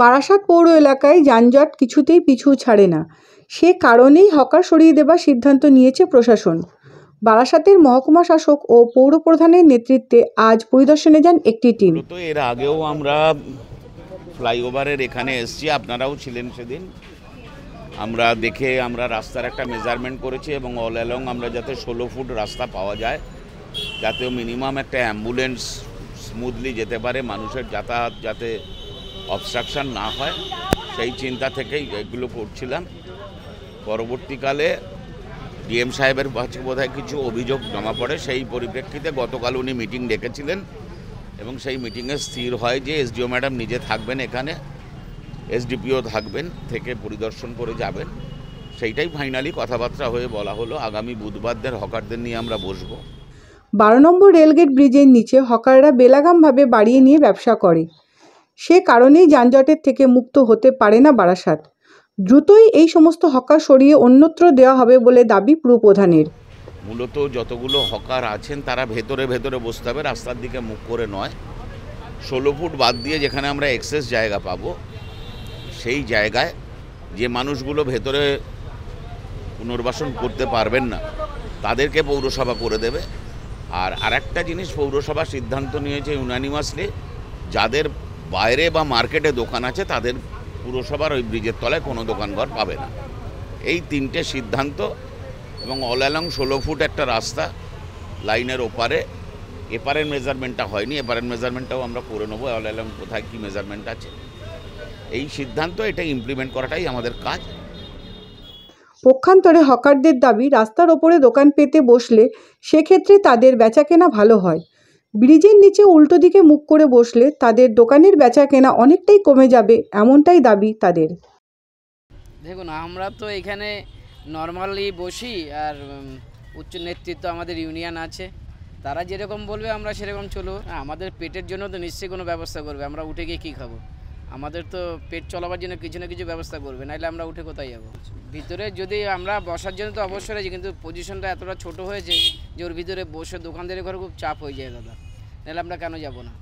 বারাসাত পৌর এলাকায় যানজট কিছুতেই পিছু ছাড়ে না। সে কারণেই হকার সরিয়ে দেবার সিদ্ধান্ত নিয়েছে প্রশাসন। বারাসাতের মহকুমা শাসক ও পৌর প্রধানের নেতৃত্বে আজ পরিদর্শনে যান একটি টিম। তো এর আগেও আমরা ফ্লাইওভারের এখানে এসেছি, আপনারাও ছিলেন সেদিন। আমরা রাস্তার একটা মেজারমেন্ট করেছি এবং অল অ্যালং আমরা যাতে 16 ফুট রাস্তা পাওয়া যায়, যাতে মিনিমাম একটা অ্যাম্বুলেন্স স্মুথলি যেতে পারে, মানুষের যাতায়াত যাতে অবস্ট্রাকশন না হয়, সেই চিন্তা থেকেই এগুলো করছিলাম। পরবর্তীকালে ডিএম সাহেবের কাছে বোধহয় কিছু অভিযোগ জমা পড়ে, সেই পরিপ্রেক্ষিতে গতকাল উনি মিটিং ডেকেছিলেন এবং সেই মিটিংয়ে স্থির হয় যে এসডিও ম্যাডাম নিজে থাকবেন এখানে, এসডিপিও থাকবেন, থেকে পরিদর্শন করে যাবেন। সেইটাই ফাইনালি কথাবার্তা হয়ে বলা হলো আগামী বুধবারদের হকারদের নিয়ে আমরা বসবো। 12 নম্বর রেলগেট ব্রিজের নিচে হকাররা বেলাগামভাবে বাড়িয়ে নিয়ে ব্যবসা করে। সে কারণেই যানজটের থেকে মুক্ত হতে পারে না বারাসাত। দ্রুতই এই সমস্ত হকার সরিয়ে অন্যত্র দেওয়া হবে বলে দাবি পুর প্রধানের। মূলত যতগুলো হকার আছেন তারা ভেতরে ভেতরে বসতে হবে, রাস্তার দিকে মুখ করে নয়। 16 ফুট বাদ দিয়ে যেখানে আমরা এক্সেস জায়গা পাবো, সেই জায়গায় যে মানুষগুলো ভেতরে পুনর্বাসন করতে পারবেন না তাদেরকে পৌরসভা করে দেবে। আর আরেকটা জিনিস, পৌরসভা সিদ্ধান্ত নিয়েছে ইউনানিমাসলি, যাদের বাইরে বা মার্কেটে দোকান আছে তাদের পুরসভার ওই ব্রিজের তলায় কোনো দোকানঘর পাবে না। এই 3টে সিদ্ধান্ত। এবং অল অ্যালং 16 ফুট একটা রাস্তা লাইনের ওপারে, এপারের মেজারমেন্টটা হয়নি, এপারের মেজারমেন্টটাও আমরা করে নেবো, অল অ্যালং কোথায় কী মেজারমেন্ট আছে। এই সিদ্ধান্ত, এটা ইমপ্লিমেন্ট করাটাই আমাদের কাজ। পক্ষান্তরে হকারদের দাবি, রাস্তার ওপরে দোকান পেতে বসলে সেক্ষেত্রে তাদের বেচাকেনা ভালো হয়। ব্রিজের নিচে উল্টো দিকে মুখ করে বসলে তাদের দোকানের বেচাকেনা অনেকটাই কমে যাবে, এমনটাই দাবি তাদের। দেখুন, আমরা তো এখানে নর্মালি বসি, আর উচ্চ নেতৃত্ব আমাদের ইউনিয়ন আছে, তারা যেরকম বলবে আমরা সেরকম চলবো। আমাদের পেটের জন্য তো নিশ্চয়ই কোনো ব্যবস্থা করবে, আমরা উঠে গিয়ে কী খাবো? আমাদের তো পেট চলাবার জন্য কিছু না কিছু ব্যবস্থা করবে, নাহলে আমরা উঠে কোথায় যাবো? ভিতরে যদি আমরা বসার জন্য তো অবশ্যই আছে, কিন্তু পজিশনটা এতটা ছোট হয়েছে যে ওর ভিতরে বসে দোকানদারের ঘরে খুব চাপ হয়ে যায় দাদা, নাহলে আমরা কেন যাবো না?